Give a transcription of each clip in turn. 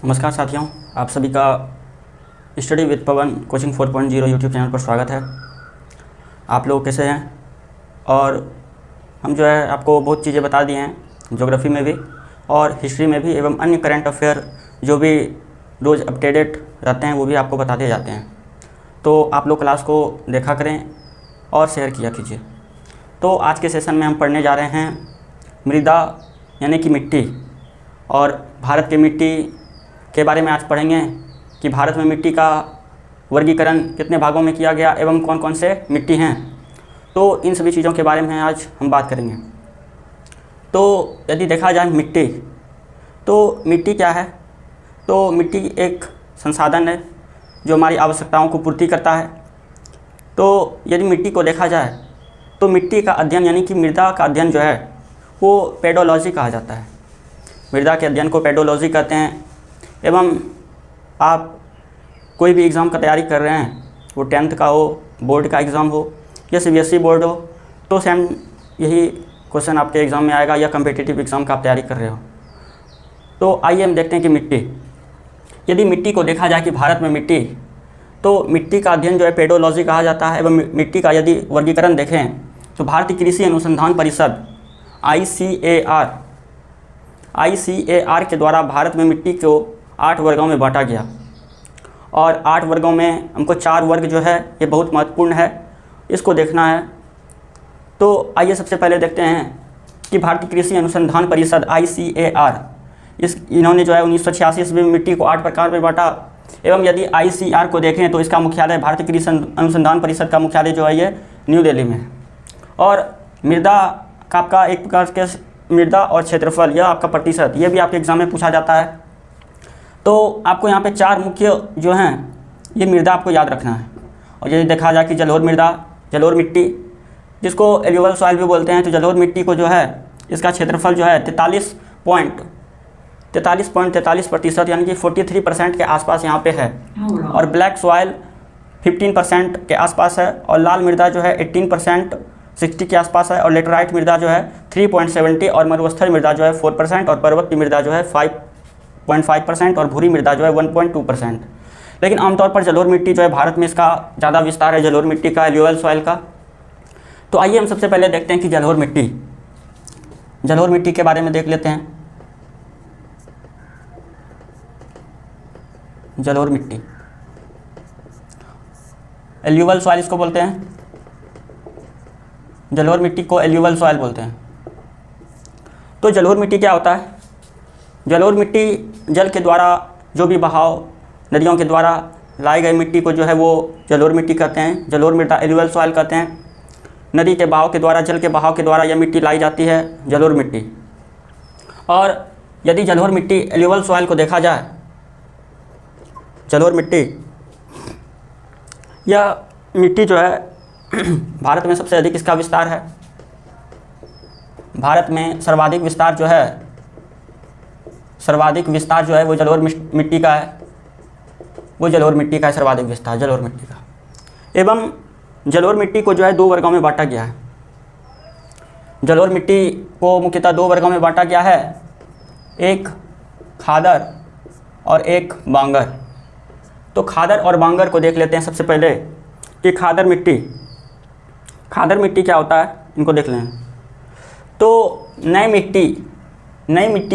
नमस्कार साथियों, आप सभी का study with Pawan coaching 4.0 YouTube channel पर स्वागत है। आप लोग कैसे हैं? और हम जो है आपको बहुत चीज़ें बता दी हैं, ज्योग्राफी में भी और हिस्ट्री में भी, एवं अन्य करंट अफेयर जो भी रोज़ अपडेटेड रहते हैं वो भी आपको बताते जाते हैं। तो आप लोग क्लास को देखा करें और शेयर किया कीजिए। तो आज के सेशन में हम पढ़ने जा रहे हैं मृदा यानी कि मिट्टी, और भारत की मिट्टी के बारे में आज पढ़ेंगे कि भारत में मिट्टी का वर्गीकरण कितने भागों में किया गया एवं कौन कौन से मिट्टी हैं। तो इन सभी चीज़ों के बारे में आज हम बात करेंगे। तो यदि देखा जाए मिट्टी, तो मिट्टी क्या है? तो मिट्टी एक संसाधन है जो हमारी आवश्यकताओं को पूर्ति करता है। तो यदि मिट्टी को देखा जाए तो मिट्टी का अध्ययन यानी कि मृदा का अध्ययन जो है वो पेडोलॉजी कहा जाता है। मृदा के अध्ययन को पेडोलॉजी कहते हैं। एवं आप कोई भी एग्ज़ाम का तैयारी कर रहे हैं, वो 10th का हो, बोर्ड का एग्ज़ाम हो या CBSE बोर्ड हो, तो सेम यही क्वेश्चन आपके एग्ज़ाम में आएगा, या कम्पिटिटिव एग्ज़ाम का आप तैयारी कर रहे हो। तो आइए हम देखते हैं कि मिट्टी, यदि मिट्टी को देखा जाए कि भारत में मिट्टी, तो मिट्टी का अध्ययन जो है पेडोलॉजी कहा जाता है। एवं मिट्टी का यदि वर्गीकरण देखें तो भारतीय कृषि अनुसंधान परिषद ICAR के द्वारा भारत में मिट्टी को 8 वर्गों में बांटा गया। और 8 वर्गों में हमको 4 वर्ग जो है ये बहुत महत्वपूर्ण है, इसको देखना है। तो आइए सबसे पहले देखते हैं कि भारतीय कृषि अनुसंधान परिषद ICAR, इन्होंने जो है 1986 ईस्वी में मिट्टी को 8 प्रकार में बांटा। एवं यदि ICAR को देखें तो इसका मुख्यालय, भारतीय कृषि अनुसंधान परिषद का मुख्यालय जो है ये न्यू दिल्ली में है। और मृदा का आपका एक प्रकार के मृदा और क्षेत्रफल, यह आपका प्रतिशत, ये भी आपके एग्जाम में पूछा जाता है। तो आपको यहाँ पे 4 मुख्य जो हैं ये मृदा आपको याद रखना है। और यदि देखा जाए कि जलोढ़ मृदा, जलोढ़ मिट्टी जिसको एल्यूवल सॉइल भी बोलते हैं, तो जलोढ़ मिट्टी को जो है इसका क्षेत्रफल जो है 43.43% यानी कि 43% के आसपास यहाँ पे है। और ब्लैक सॉइल 15% के आसपास है। और लाल मृदा जो है 18% 60 के आसपास है। और लेटराइट मृदा जो है 3.70, और मरुस्थल मृदा जो है 4%, और पर्वतीय मृदा जो है 5.5%, और भूरी मृदा जो है 1.2%। लेकिन आमतौर पर जलोढ़ मिट्टी जो है भारत में इसका ज़्यादा विस्तार है, जलोढ़ मिट्टी का, एल्यूवल सॉइल का। तो आइए हम सबसे पहले देखते हैं कि जलोढ़ मिट्टी के बारे में देख लेते हैं। जलोढ़ मिट्टी, एल्यूवल सॉइल इसको बोलते हैं, जलोढ़ मिट्टी को एल्यूवल सॉइल बोलते हैं। तो जलोढ़ मिट्टी क्या होता है? जलोढ़ मिट्टी जल के द्वारा जो भी बहाव, नदियों के द्वारा लाई गई मिट्टी को जो है वो जलोढ़ मिट्टी कहते हैं। जलोढ़ मृदा एल्यूवल सॉइल कहते हैं। नदी के बहाव के द्वारा, जल के बहाव के द्वारा यह मिट्टी लाई जाती है, जलोढ़ मिट्टी। और यदि जलोढ़ मिट्टी एल्यूवल सॉइल को देखा जाए, जलोढ़ मिट्टी, यह मिट्टी जो है भारत में सबसे अधिक इसका विस्तार है। भारत में सर्वाधिक विस्तार जो है वो जलोढ़ मिट्टी का है। वो जलोढ़ मिट्टी का है सर्वाधिक विस्तार, जलोढ़ मिट्टी का। एवं जलोढ़ मिट्टी को जो है 2 वर्गों में बांटा गया है। जलोढ़ मिट्टी को मुख्यतः 2 वर्गों में बांटा गया है, एक खादर और एक बांगर। तो खादर और बांगर को देख लेते हैं सबसे पहले कि खादर मिट्टी क्या होता है, इनको देख लें। तो नई मिट्टी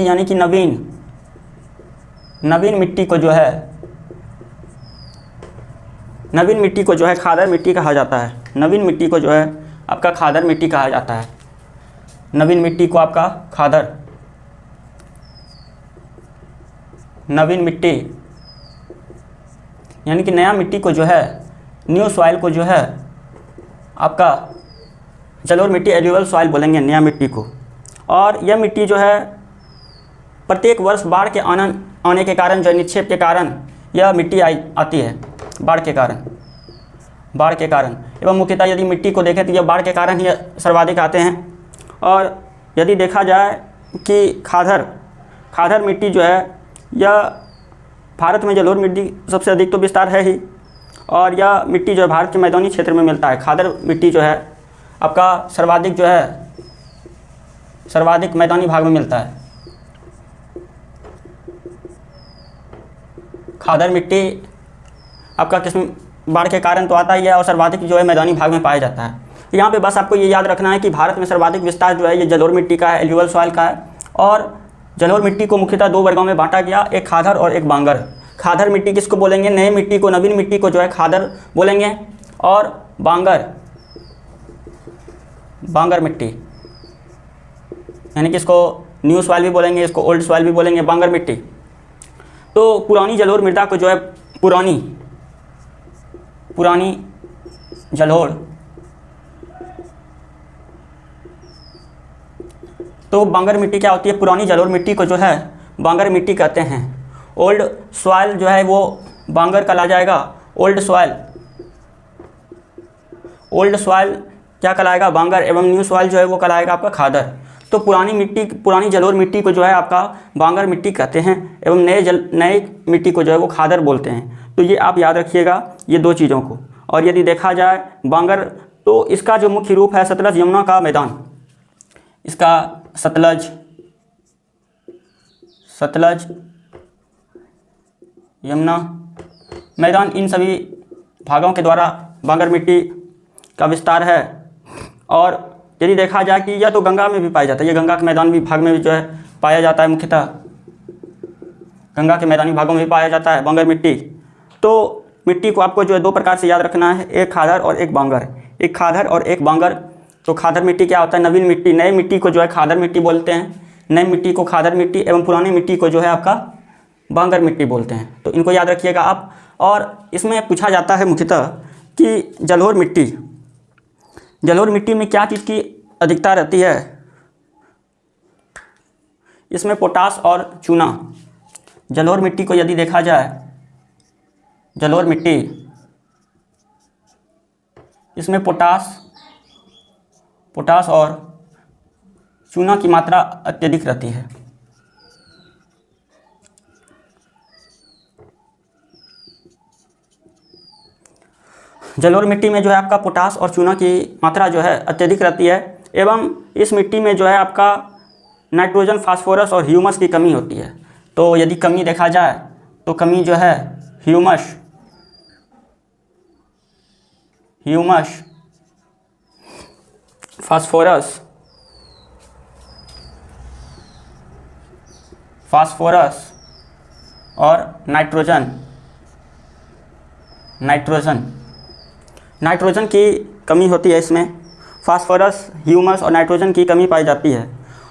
यानी कि नवीन मिट्टी को जो है खादर मिट्टी कहा जाता है। नवीन मिट्टी को जो है आपका खादर मिट्टी कहा जाता है। नवीन मिट्टी को आपका खादर, नवीन मिट्टी यानी कि नया मिट्टी को जो है, न्यू सॉइल को जो है आपका जलोढ़ मिट्टी एल्यूवल सॉइल बोलेंगे, नया मिट्टी को। और यह मिट्टी जो है प्रत्येक वर्ष बाढ़ के आने के कारण, जो निक्षेप के कारण यह मिट्टी आती है, बाढ़ के कारण। एवं मुख्यतः यदि मिट्टी को देखें तो यह बाढ़ के कारण ही सर्वाधिक आते हैं। और यदि देखा जाए कि खादर मिट्टी जो है, यह भारत में जलोढ़ मिट्टी सबसे अधिक तो विस्तार है ही। और यह मिट्टी जो है भारत के मैदानी क्षेत्र में मिलता है। खादर मिट्टी जो है आपका सर्वाधिक मैदानी भाग में मिलता है। खादर मिट्टी आपका किस्म बाढ़ के कारण तो आता ही है और सर्वाधिक जो है मैदानी भाग में पाया जाता है। यहाँ पे बस आपको ये याद रखना है कि भारत में सर्वाधिक विस्तार जो है ये जलोढ़ मिट्टी का है, एल्यूवल सॉइल का है। और जलोढ़ मिट्टी को मुख्यतः 2 वर्गों में बांटा गया, एक खादर और एक बांगर। खादर मिट्टी किसको बोलेंगे? नए मिट्टी को, नवीन मिट्टी को जो है खादर बोलेंगे। और बांगर मिट्टी यानी कि इसको न्यू सॉइल भी बोलेंगे, इसको ओल्ड सॉइल भी बोलेंगे, बांगर मिट्टी। तो पुरानी जलोढ़ मृदा को जो है पुरानी जलोढ़, तो बांगर मिट्टी क्या होती है? पुरानी जलोढ़ मिट्टी को जो है बांगर मिट्टी कहते हैं। ओल्ड सॉइल जो है वो बांगर कहला जाएगा। ओल्ड सॉइल क्या कहलाएगा? बांगर। एवं न्यू सॉइल जो है वो कहलाएगा आपका खादर। तो पुरानी जलोढ़ मिट्टी को जो है आपका बांगर मिट्टी कहते हैं एवं नए मिट्टी को जो है वो खादर बोलते हैं। तो ये आप याद रखिएगा ये 2 चीज़ों को। और यदि देखा जाए बांगर, तो इसका जो मुख्य रूप है सतलज यमुना का मैदान, इसका सतलज यमुना मैदान, इन सभी भागों के द्वारा बांगर मिट्टी का विस्तार है। और यदि देखा जाए कि यह तो गंगा में भी पाया जाता है, ये गंगा के मैदान भी भाग में भी जो है पाया जाता है, मुख्यतः गंगा के मैदानी भागों में भी पाया जाता है बांगर मिट्टी। तो मिट्टी को आपको जो है 2 प्रकार से याद रखना है, एक खादर और एक बांगर। एक खादर और एक बांगर। तो खादर मिट्टी क्या होता है? नवीन मिट्टी, नई मिट्टी को जो है खादर मिट्टी बोलते हैं, नई मिट्टी को खादर मिट्टी, एवं पुरानी मिट्टी को जो है आपका बांगर मिट्टी बोलते हैं। तो इनको याद रखिएगा आप। और इसमें पूछा जाता है मुख्यतः कि जलोढ़ मिट्टी में क्या चीज़ की अधिकता रहती है? इसमें पोटास और चूना। जलोढ़ मिट्टी को यदि देखा जाए, जलोढ़ मिट्टी, इसमें पोटास और चूना की मात्रा अत्यधिक रहती है। जलोढ़ मिट्टी में जो है आपका पोटास और चूना की मात्रा जो है अत्यधिक रहती है एवं इस मिट्टी में जो है आपका नाइट्रोजन, फास्फोरस और ह्यूमस की कमी होती है। तो यदि कमी देखा जाए तो कमी जो है ह्यूमस, फास्फोरस और नाइट्रोजन की कमी होती है। इसमें फास्फोरस, ह्यूमस और नाइट्रोजन की कमी पाई जाती है।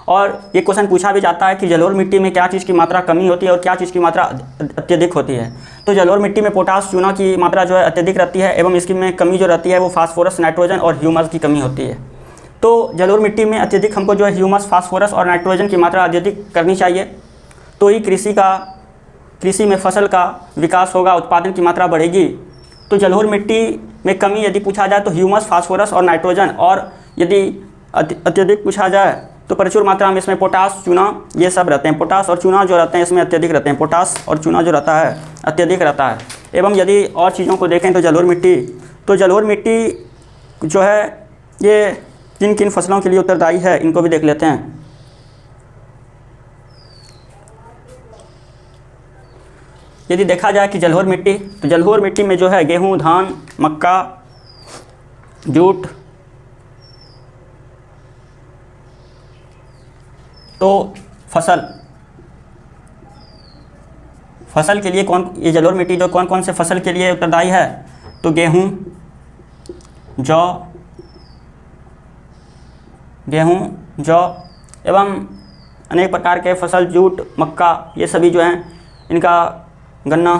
और ये क्वेश्चन पूछा भी जाता है कि जलोढ़ मिट्टी में क्या चीज़ की मात्रा कमी होती है और क्या चीज़ की मात्रा अत्यधिक होती है। तो जलोढ़ मिट्टी में पोटास, चूना की मात्रा जो है अत्यधिक रहती है एवं इसकी में कमी जो रहती है वो फास्फोरस, नाइट्रोजन और ह्यूमस की कमी होती है। तो जलोढ़ मिट्टी में अत्यधिक हमको जो है ह्यूमस, फास्फोरस और नाइट्रोजन की मात्रा अत्यधिक करनी चाहिए, तो ही कृषि में फसल का विकास होगा, उत्पादन की मात्रा बढ़ेगी। तो जलोढ़ मिट्टी में कमी यदि पूछा जाए तो ह्यूमस, फास्फोरस और नाइट्रोजन, और यदि अत्यधिक पूछा जाए तो प्रचुर मात्रा में इसमें पोटास, चूना ये सब रहते हैं। पोटास और चूना जो रहते हैं इसमें अत्यधिक रहते हैं, पोटास और चूना जो रहता है अत्यधिक रहता है। एवं यदि और चीज़ों को देखें तो जलोढ़ मिट्टी जो है ये किन किन फसलों के लिए उत्तरदायी है, इनको भी देख लेते हैं। यदि देखा जाए कि जलोढ़ मिट्टी, तो जलोढ़ मिट्टी में जो है गेहूँ, धान, मक्का, जूट, तो फसल के लिए ये जलोढ़ मिट्टी जो कौन कौन से फसल के लिए उत्तरदायी है? तो गेहूँ, जौ एवं अनेक प्रकार के फसल, जूट, मक्का, ये सभी जो हैं इनका गन्ना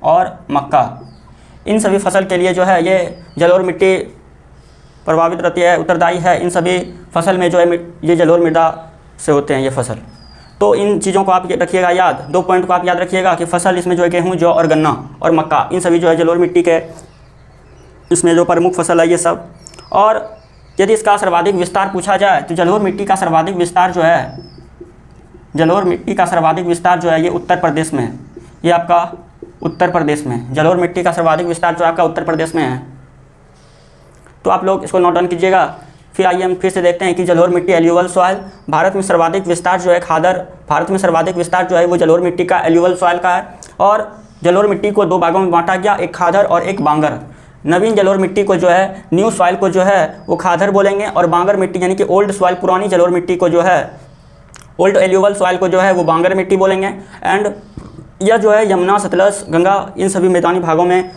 और मक्का, इन सभी फसल के लिए जो है ये जलोढ़ मिट्टी प्रभावित रहती है, उत्तरदायी है। इन सभी फसल में जो है ये जलोढ़ मृदा से होते हैं ये फसल। तो इन चीज़ों को आप रखिएगा याद, 2 पॉइंट को आप याद रखिएगा कि फसल इसमें जो है गेहूँ, जौ और गन्ना और मक्का, इन सभी जो है जलोढ़ मिट्टी के इसमें जो प्रमुख फसल है ये सब। और यदि इसका सर्वाधिक विस्तार पूछा जाए तो जलोढ़ मिट्टी का सर्वाधिक विस्तार जो है ये उत्तर प्रदेश में है। ये आपका उत्तर प्रदेश में जलोढ़ मिट्टी का सर्वाधिक विस्तार जो आपका उत्तर प्रदेश में है। तो आप लोग इसको नोट डाउन कीजिएगा फिर आइए हम फिर से देखते हैं कि जलोढ़ मिट्टी एल्यूवल सॉइल, भारत में सर्वाधिक विस्तार जो है खादर, भारत में सर्वाधिक विस्तार जो है वो जलोढ़ मिट्टी का एल्यूवल सॉइल का है। और जलोढ़ मिट्टी को 2 भागों में बांटा गया, एक खादर और एक बांगर। नवीन जलोढ़ मिट्टी को जो है, न्यू सॉइल को जो है वो खादर बोलेंगे, और बांगर मिट्टी यानी कि ओल्ड सॉइल, पुरानी जलोढ़ मिट्टी को जो है, ओल्ड एल्यूवल सॉइल को जो है वो बांगर मिट्टी बोलेंगे। एंड यह जो है यमुना, सतलज, गंगा इन सभी मैदानी भागों में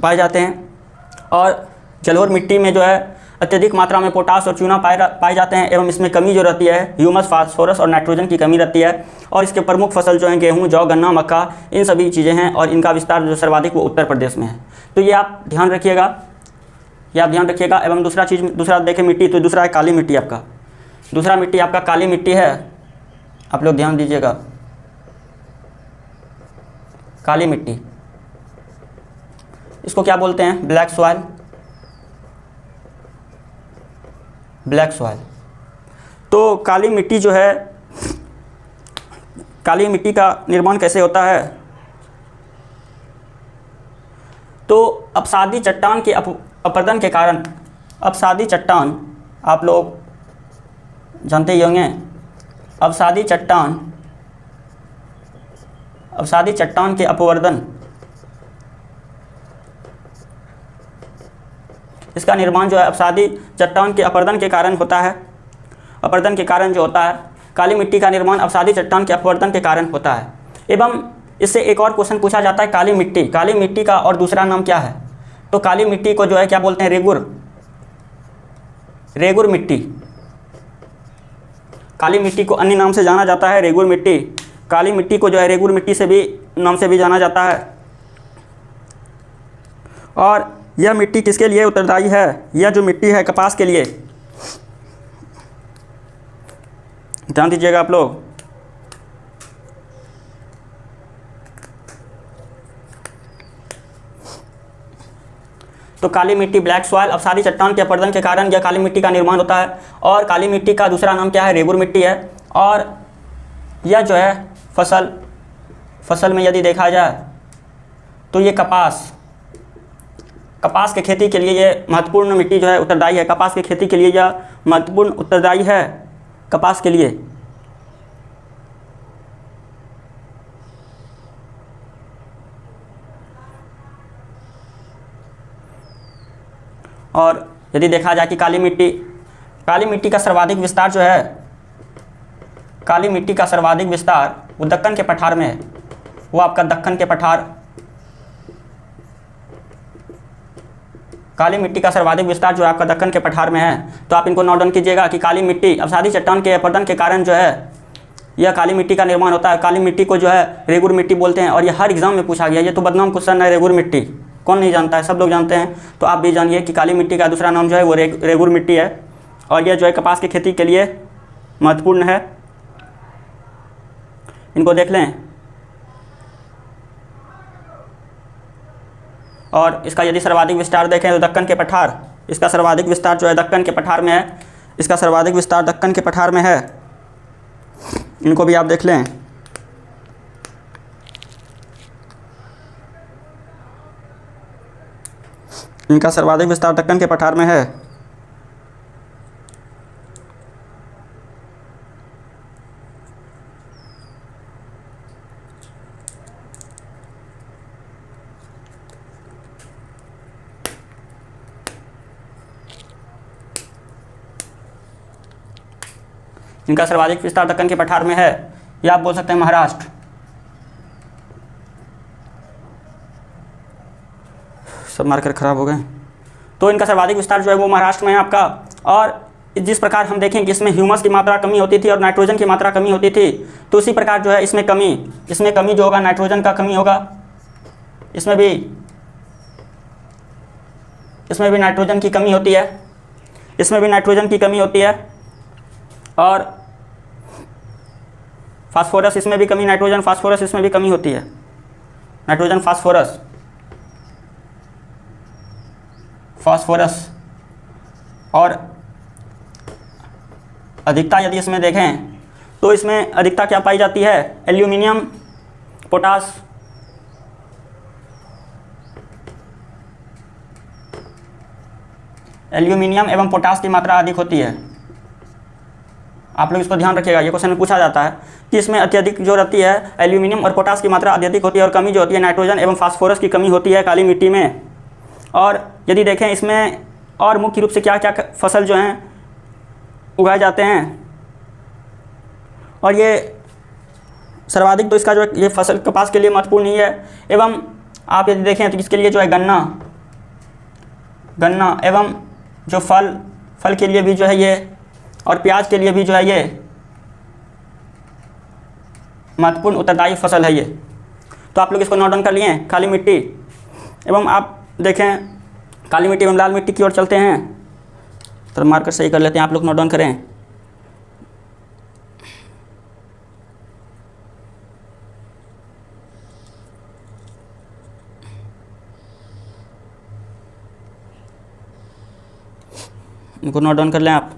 पाए जाते हैं। और जलोढ़ मिट्टी में जो है अत्यधिक मात्रा में पोटास और चूना पाए जाते हैं, एवं इसमें कमी जो रहती है ह्यूमस, फास्फोरस और नाइट्रोजन की कमी रहती है। और इसके प्रमुख फसल जो हैं गेहूं, जौ, गन्ना, मक्का, इन सभी चीज़ें हैं, और इनका विस्तार जो सर्वाधिक वो उत्तर प्रदेश में है। तो ये आप ध्यान रखिएगा, एवं दूसरा देखें मिट्टी, तो दूसरा है काली मिट्टी। आपका दूसरा मिट्टी आपका काली मिट्टी है, आप लोग ध्यान दीजिएगा। काली मिट्टी, इसको क्या बोलते हैं? Black soil, black soil. तो काली मिट्टी जो है, काली मिट्टी का निर्माण कैसे होता है? तो अपसादी चट्टान के अपरदन के कारण, अपसादी चट्टान आप लोग जानते ही होंगे, अपसादी चट्टान के अपवर्दन, इसका निर्माण जो है अपसादी चट्टान के अपरदन के कारण होता है। अपरदन के कारण जो होता है, काली मिट्टी का निर्माण अपसादी चट्टान के अपवर्दन के कारण होता है। एवं इससे एक और क्वेश्चन पूछा जाता है, काली मिट्टी का और दूसरा नाम क्या है? तो काली मिट्टी को जो है क्या बोलते हैं? रेगुर मिट्टी। काली मिट्टी को अन्य नाम से जाना जाता है रेगुर मिट्टी। काली मिट्टी को जो है रेगुर मिट्टी से भी नाम से भी जाना जाता है। और यह मिट्टी किसके लिए उत्तरदायी है? यह जो मिट्टी है कपास के लिए। ध्यान दीजिएगा आप लोग। तो काली मिट्टी, ब्लैक सॉइल, अपसादी चट्टान के अपरदन के कारण यह काली मिट्टी का निर्माण होता है। और काली मिट्टी का दूसरा नाम क्या है? रेगुर मिट्टी है। और यह जो है फसल में यदि देखा जाए तो ये कपास के खेती के लिए ये महत्वपूर्ण मिट्टी जो है उत्तरदायी है। कपास की खेती के लिए यह महत्वपूर्ण उत्तरदायी है, कपास के लिए। और यदि देखा जाए कि काली मिट्टी का सर्वाधिक विस्तार जो है, काली मिट्टी का सर्वाधिक विस्तार वो दक्कन के पठार में है। वो आपका दक्कन के पठार, काली मिट्टी का सर्वाधिक विस्तार जो है आपका दक्कन के पठार में है। तो आप इनको नोट डाउन कीजिएगा कि काली मिट्टी अपसादी चट्टान के अपरदन के कारण जो है यह काली मिट्टी का निर्माण होता है। काली मिट्टी को जो है रेगुर मिट्टी बोलते हैं, और यह हर एग्जाम में पूछा गया। ये तो बदनाम क्वेश्चन है, रेगुर मिट्टी कौन नहीं जानता है, सब लोग जानते हैं। तो आप भी जानिए कि काली मिट्टी का दूसरा नाम जो है वो रेगुर मिट्टी है, और यह जो है कपास की खेती के लिए महत्वपूर्ण है। इनको देख लें। और इसका यदि सर्वाधिक विस्तार देखें तो दक्कन के पठार, इसका सर्वाधिक विस्तार जो है दक्कन के पठार में है। इसका सर्वाधिक विस्तार दक्कन के पठार में है। इनको भी आप देख लें। इनका सर्वाधिक विस्तार दक्कन के पठार में है। इनका सर्वाधिक विस्तार दक्कन के पठार में है, या आप बोल सकते हैं महाराष्ट्र। सब मार्कर खराब हो गए। तो इनका सर्वाधिक विस्तार जो है वो महाराष्ट्र में है आपका। और जिस प्रकार हम देखें कि इसमें ह्यूमस की मात्रा कमी होती थी और नाइट्रोजन की मात्रा कमी होती थी, तो उसी प्रकार जो है इसमें कमी जो होगा नाइट्रोजन का कमी होगा। इसमें भी नाइट्रोजन की कमी होती है, इसमें भी नाइट्रोजन की कमी होती है। और फास्फोरस, इसमें भी कमी, नाइट्रोजन फास्फोरस इसमें भी कमी होती है। नाइट्रोजन फास्फोरस और अधिकता यदि इसमें देखें तो इसमें अधिकता क्या पाई जाती है? एल्यूमिनियम, पोटास, एल्यूमिनियम एवं पोटास की मात्रा अधिक होती है। आप लोग इसको ध्यान रखिएगा, ये क्वेश्चन में पूछा जाता है कि इसमें अत्यधिक जो रहती है एल्यूमिनियम और पोटास की मात्रा अत्यधिक होती है, और कमी जो होती है नाइट्रोजन एवं फास्फोरस की कमी होती है काली मिट्टी में। और यदि देखें इसमें और मुख्य रूप से क्या क्या फसल जो हैं उगाए जाते हैं, और ये सर्वाधिक तो इसका जो ये फसल कपास के लिए महत्वपूर्ण नहीं है, एवं आप यदि देखें तो इसके लिए जो है गन्ना एवं जो फल के लिए भी जो है ये, और प्याज के लिए भी जो है ये महत्वपूर्ण उत्तरदायी फसल है ये। तो आप लोग इसको नोट डाउन कर लिए। काली मिट्टी एवं आप देखें काली मिट्टी एवं लाल मिट्टी की ओर चलते हैं, तो मार्कर सही कर लेते हैं, आप लोग नोट डाउन करें। इनको नोट डाउन कर लें आप।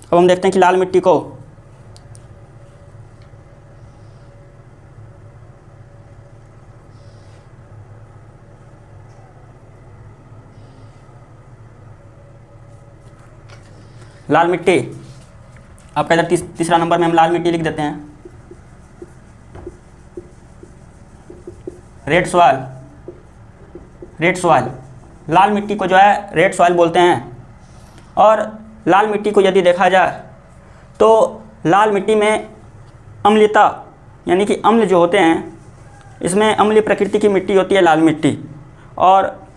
अब हम देखते हैं कि लाल मिट्टी को लाल मिट्टी आपका इधर तीसरा नंबर में हम लाल मिट्टी लिख देते हैं। रेड सॉइल लाल मिट्टी को जो है रेड सॉइल बोलते हैं। और लाल मिट्टी को यदि देखा जाए तो लाल मिट्टी में अम्लता यानी कि अम्ल जो होते हैं, इसमें अम्लीय प्रकृति की मिट्टी होती है लाल मिट्टी। और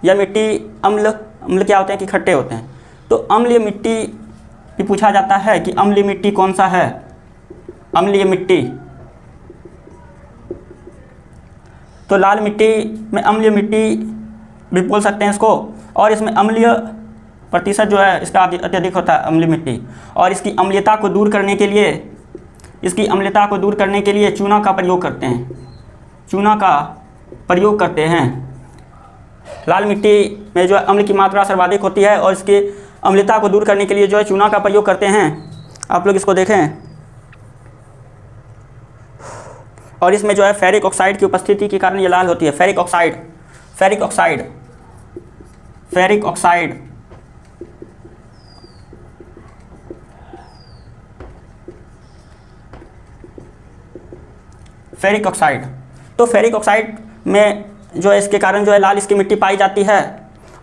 यह मिट्टी अम्ल क्या होते हैं कि खट्टे होते हैं। तो अम्लीय मिट्टी भी पूछा जाता है कि अम्लीय मिट्टी कौन सा है। अम्लीय मिट्टी, तो लाल मिट्टी में अम्लीय मिट्टी भी बोल सकते हैं इसको। और इसमें अम्लीय प्रतिशत जो है इसका अत्यधिक होता है अम्लीय मिट्टी। और इसकी अम्लीयता को दूर करने के लिए चूना का प्रयोग करते हैं। लाल मिट्टी में जो है अम्ल की मात्रा सर्वाधिक होती है, और इसकी अम्लता को दूर करने के लिए जो है चूना का प्रयोग करते हैं। आप लोग इसको देखें। और इसमें जो है फेरिक ऑक्साइड की उपस्थिति के कारण ये लाल होती है। फेरिक ऑक्साइड तो फेरिक ऑक्साइड में जो है इसके कारण जो है लाल इसकी मिट्टी पाई जाती है।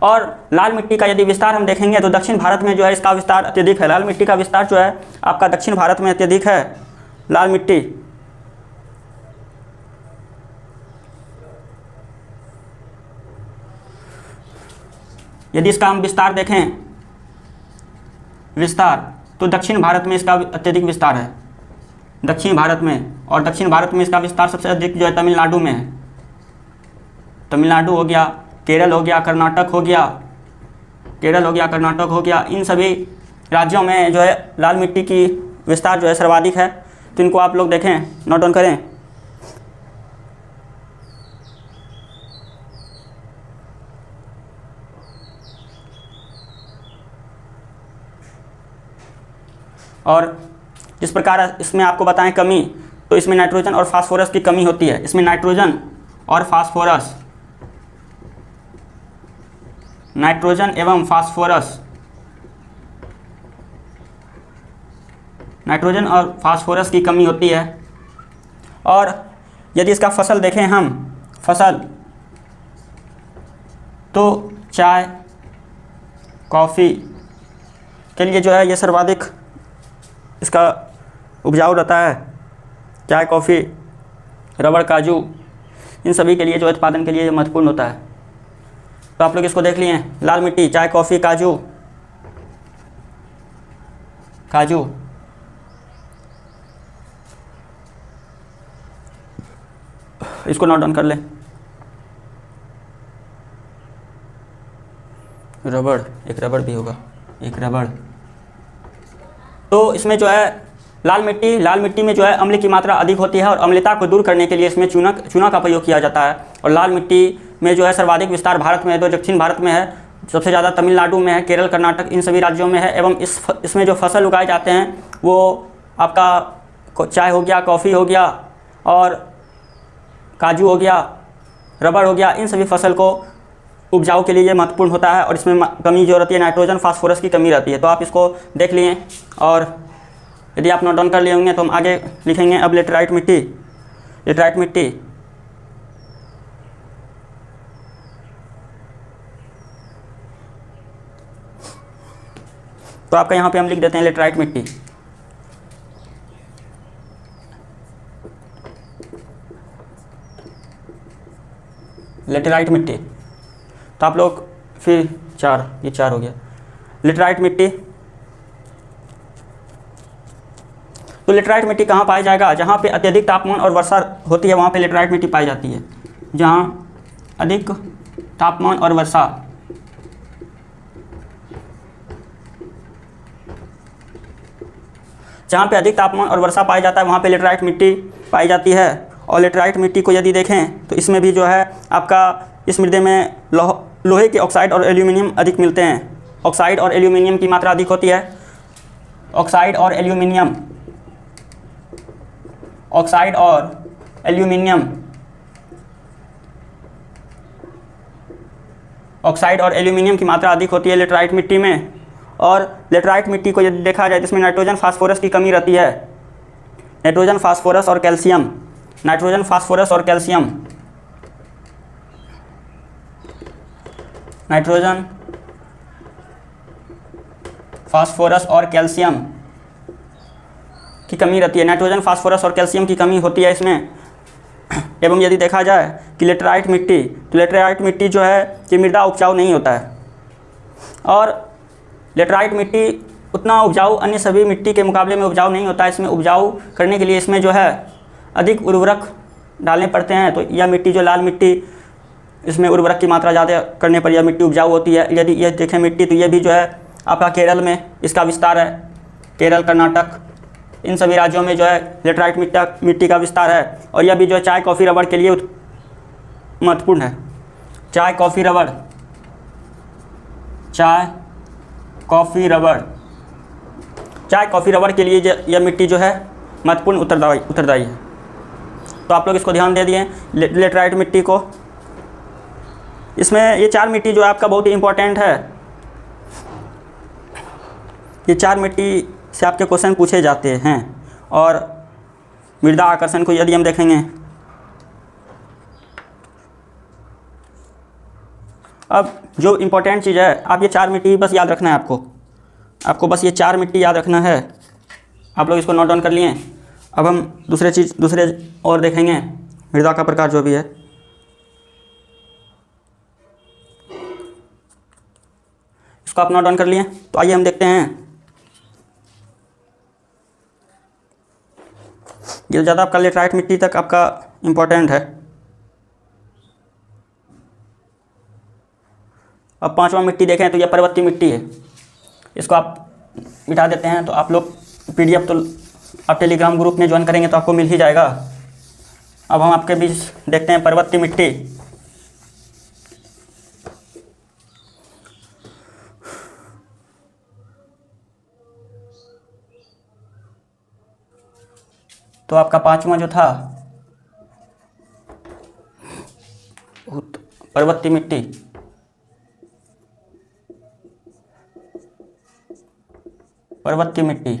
और लाल मिट्टी का यदि विस्तार हम देखेंगे तो दक्षिण भारत में जो है इसका विस्तार अत्यधिक है। लाल मिट्टी का विस्तार जो है आपका दक्षिण भारत में अत्यधिक है। लाल मिट्टी यदि इसका हम विस्तार देखें तो दक्षिण भारत में इसका अत्यधिक विस्तार है, दक्षिण भारत में। और दक्षिण भारत में इसका विस्तार सबसे अधिक जो है तमिलनाडु में है। तमिलनाडु हो गया, केरल हो गया, कर्नाटक हो गया, इन सभी राज्यों में जो है लाल मिट्टी की विस्तार जो है सर्वाधिक है। तो इनको आप लोग देखें, नोट डाउन करें। और जिस प्रकार इसमें आपको बताएं कमी, तो इसमें नाइट्रोजन और फास्फोरस की कमी होती है। इसमें नाइट्रोजन एवं फास्फोरस की कमी होती है। और यदि इसका फसल देखें हम, तो चाय कॉफ़ी के लिए जो है ये सर्वाधिक इसका उपजाऊ रहता है। चाय कॉफ़ी रबड़ काजू इन सभी के लिए जो उत्पादन के लिए महत्वपूर्ण होता है। तो आप लोग इसको देख लिए, लाल मिट्टी, चाय कॉफ़ी, काजू। इसको नोट डाउन कर लें। एक रबड़ भी होगा, तो इसमें जो है लाल मिट्टी में जो है अम्ल की मात्रा अधिक होती है, और अम्लता को दूर करने के लिए इसमें चूना का प्रयोग किया जाता है। और लाल मिट्टी में जो है सर्वाधिक विस्तार भारत में है, तो दक्षिण भारत में है, सबसे ज़्यादा तमिलनाडु में है, केरल, कर्नाटक, इन सभी राज्यों में है। एवं इसमें जो फसल उगाए जाते हैं वो आपका चाय हो गया, कॉफ़ी हो गया, और काजू हो गया, रबड़ हो गया, इन सभी फसल को उपजाऊ के लिए ये महत्वपूर्ण होता है और इसमें कमी जो रहती है नाइट्रोजन फास्फोरस की कमी रहती है। तो आप इसको देख लिए और यदि आप नोट डाउन कर लिए होंगे तो हम आगे लिखेंगे। अब लेटराइट मिट्टी, लेटराइट मिट्टी तो आपका यहाँ पे हम लिख देते हैं लेटराइट मिट्टी। लेटराइट मिट्टी तो आप लोग फिर ये चार हो गया लेटराइट मिट्टी। तो लेटराइट मिट्टी कहाँ पाया जाएगा? जहाँ पे अत्यधिक तापमान और वर्षा होती है वहाँ पे लेटराइट मिट्टी पाई जाती है। जहाँ अधिक तापमान और वर्षा जहाँ पे अधिक तापमान और वर्षा पाया जाता है वहाँ पे लेटराइट मिट्टी पाई जाती है। और लेटराइट मिट्टी को यदि देखें तो इसमें भी जो है आपका इस मृदे में लोहे के ऑक्साइड और एल्यूमिनियम अधिक मिलते हैं। ऑक्साइड और एल्यूमिनियम की मात्रा अधिक होती है। ऑक्साइड और एल्यूमिनियम, ऑक्साइड और एल्यूमिनियम, ऑक्साइड और एल्यूमिनियम की मात्रा अधिक होती है लेटराइट मिट्टी में। और लेटराइट मिट्टी को यदि देखा जाए तो इसमें नाइट्रोजन फास्फोरस की कमी रहती है। नाइट्रोजन फास्फोरस और कैल्शियम, नाइट्रोजन फास्फोरस और कैल्शियम, नाइट्रोजन फास्फोरस और कैल्शियम की कमी रहती है। नाइट्रोजन फास्फोरस और कैल्शियम की कमी होती है इसमें। एवं यदि देखा जाए कि लेटराइट मिट्टी, तो लेटराइट मिट्टी जो है कि मृदा उपजाऊ नहीं होता है। और लेटराइट मिट्टी उतना उपजाऊ अन्य सभी मिट्टी के मुकाबले में उपजाऊ नहीं होता है। इसमें उपजाऊ करने के लिए इसमें जो है अधिक उर्वरक डालने पड़ते हैं। तो यह मिट्टी जो लाल मिट्टी, इसमें उर्वरक की मात्रा ज़्यादा करने पर यह मिट्टी उपजाऊ होती है। यदि यह देखें मिट्टी तो यह भी जो है आपका केरल में इसका विस्तार है। केरल, कर्नाटक, इन सभी राज्यों में जो है लेटराइट मिट्टी का विस्तार है। और यह भी जो है चाय, कॉफ़ी, रबड़ के लिए महत्वपूर्ण है। चाय, कॉफ़ी, रबड़, चाय, कॉफ़ी, रबड़, चाय, कॉफ़ी, रबड़ के लिए यह मिट्टी जो है महत्वपूर्ण उत्तरदायी है। तो आप लोग इसको ध्यान दे दिए लेटराइट मिट्टी को। इसमें ये चार मिट्टी जो है आपका बहुत ही इम्पोर्टेंट है। ये चार मिट्टी से आपके क्वेश्चन पूछे जाते हैं। और मृदा आकर्षण को यदि हम देखेंगे, अब जो इम्पोर्टेंट चीज़ है, आप ये चार मिट्टी बस याद रखना है आपको बस ये चार मिट्टी याद रखना है। आप लोग इसको नोट डाउन कर लिए। अब हम दूसरे और देखेंगे मृदा का प्रकार जो भी है। इसको आप नोट डाउन कर लिए। तो आइए हम देखते हैं। ये ज़्यादा आपका लेटराइट मिट्टी तक आपका इम्पोर्टेंट है। अब पांचवा मिट्टी देखें तो यह पर्वतीय मिट्टी है। इसको आप मिटा देते हैं। तो आप लोग PDF तो आप टेलीग्राम ग्रुप में ज्वाइन करेंगे तो आपको मिल ही जाएगा। अब हम आपके बीच देखते हैं पर्वतीय मिट्टी। तो आपका पांचवा जो था पर्वतीय मिट्टी। पर्वतीय मिट्टी